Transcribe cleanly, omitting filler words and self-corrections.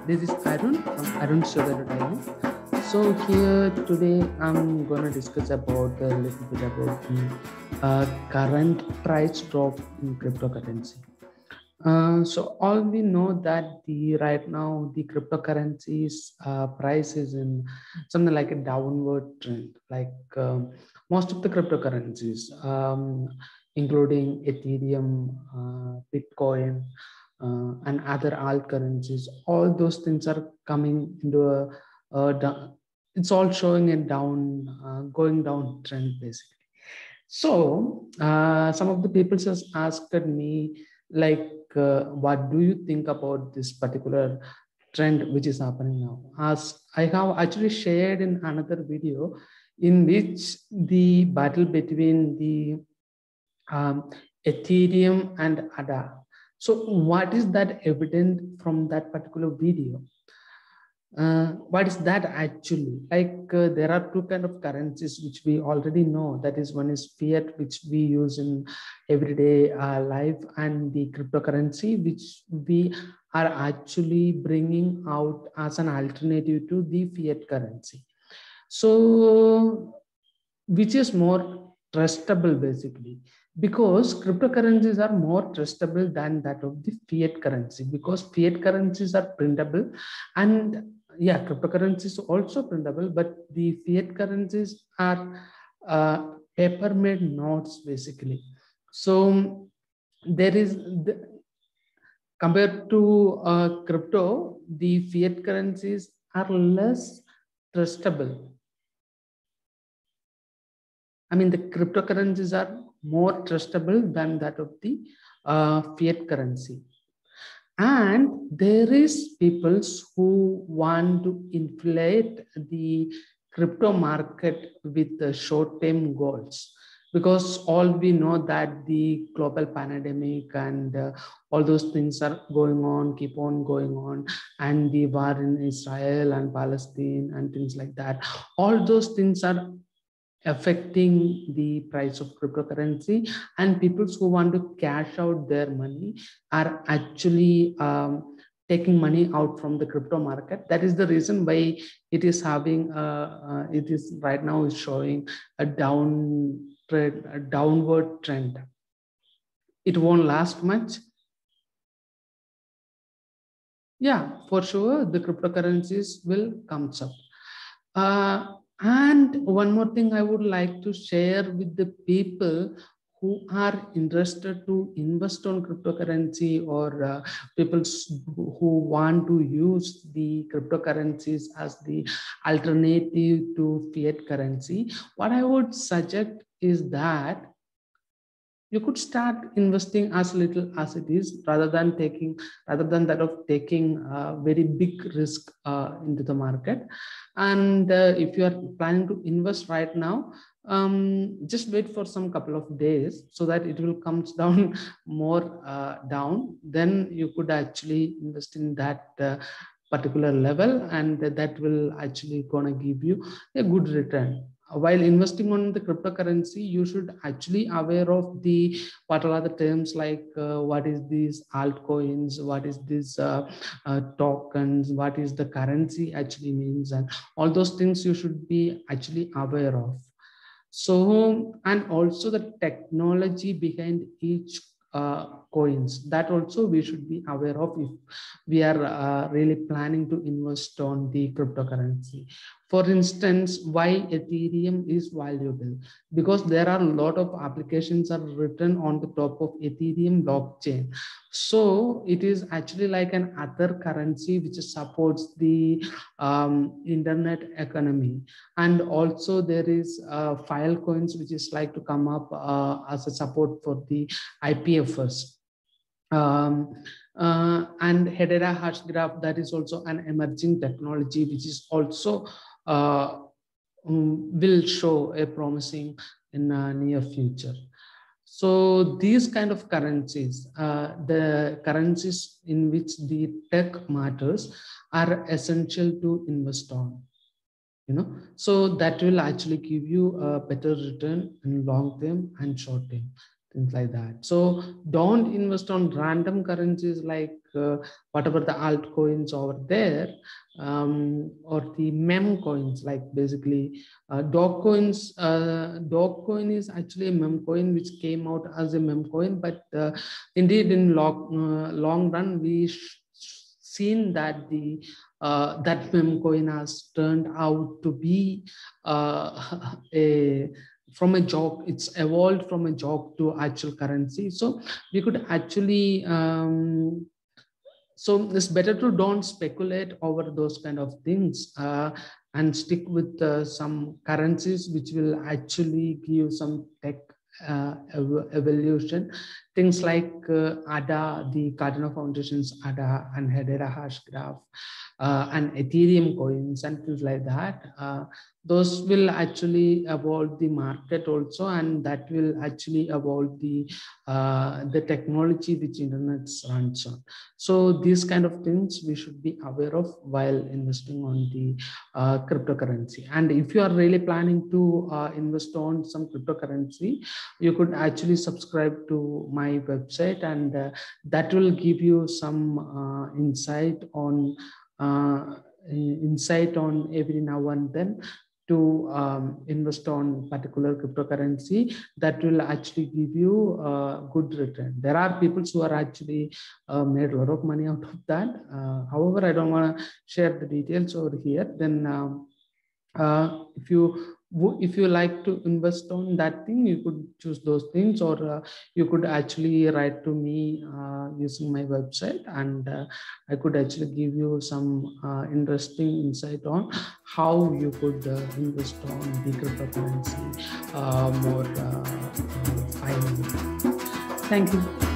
This is Arun from Arun Sugar Island. So here today I'm gonna discuss about a little bit about the current price drop in cryptocurrency. So all we know that the right now the cryptocurrencies price is in something like a downward trend. Like most of the cryptocurrencies, including Ethereum, Bitcoin, and other alt currencies, all those things are coming into it's all showing a going down trend basically. So some of the people just asked me like, what do you think about this particular trend which is happening now? As I have actually shared in another video, in which the battle between the Ethereum and ADA. So what is that evident from that particular video? What is that actually? Like there are two kind of currencies which we already know. That is, one is fiat, which we use in everyday life, and the cryptocurrency, which we are actually bringing out as an alternative to the fiat currency. So which is more trustable basically, because cryptocurrencies are more trustable than that of the fiat currency, because fiat currencies are printable, and yeah, cryptocurrencies also printable, but the fiat currencies are paper made notes basically. So there is compared to crypto, the fiat currencies are less trustable. I mean, the cryptocurrencies are more trustable than that of the fiat currency. And there is people who want to inflate the crypto market with short-term goals, because all we know that the global pandemic and all those things are going on, keep on going on, and the war in Israel and Palestine and things like that. All those things are affecting the price of cryptocurrency, and people who want to cash out their money are actually taking money out from the crypto market. That is the reason why it is having it is right now is showing a downward trend. It won't last much. Yeah, for sure the cryptocurrencies will come up. And one more thing I would like to share with the people who are interested to invest on cryptocurrency, or people who want to use the cryptocurrencies as the alternative to fiat currency. What I would suggest is that you could start investing as little as it is, rather than that of taking a very big risk into the market. And if you are planning to invest right now, just wait for some couple of days so that it will come down more down. Then you could actually invest in that particular level, and that will actually gonna give you a good return. While investing on the cryptocurrency, you should actually aware of the what are the terms, like what is these altcoins, what is this tokens, what is the currency actually means, and all those things you should be actually aware of. So, and also the technology behind each coins, that also we should be aware of if we are really planning to invest on the cryptocurrency. For instance, why Ethereum is valuable? Because there are a lot of applications are written on the top of Ethereum blockchain. So it is actually like an other currency which supports the internet economy. And also there is Filecoins, which is like to come up as a support for the IPFS. And Hedera hash graph, that is also an emerging technology which is also will show a promising in near future. So these kind of currencies, the currencies in which the tech matters, are essential to invest on. So that will actually give you a better return in long term and short term. things like that. So don't invest on random currencies like whatever the altcoins over there, or the meme coins, like basically Dogecoins. Dogecoin is actually a meme coin which came out as a meme coin, but indeed in long run we seen that the that meme coin has turned out to be a from a joke. It's evolved from a joke to actual currency. So we could actually so it's better to don't speculate over those kind of things, and stick with some currencies which will actually give some tech evolution. Things like ADA, the Cardano Foundation's ADA and Hedera Hashgraph, and Ethereum coins and things like that. Those will actually evolve the market also, and that will actually evolve the technology which internet runs on. So these kind of things we should be aware of while investing on the cryptocurrency. And if you are really planning to invest on some cryptocurrency, you could actually subscribe to my website, and that will give you some insight on every now and then to invest on particular cryptocurrency that will actually give you a good return. There are people who are actually made a lot of money out of that. However, I don't want to share the details over here. Then if you like to invest on that thing, you could choose those things, or you could actually write to me using my website, and I could actually give you some interesting insight on how you could invest on the cryptocurrency more finally. Thank you.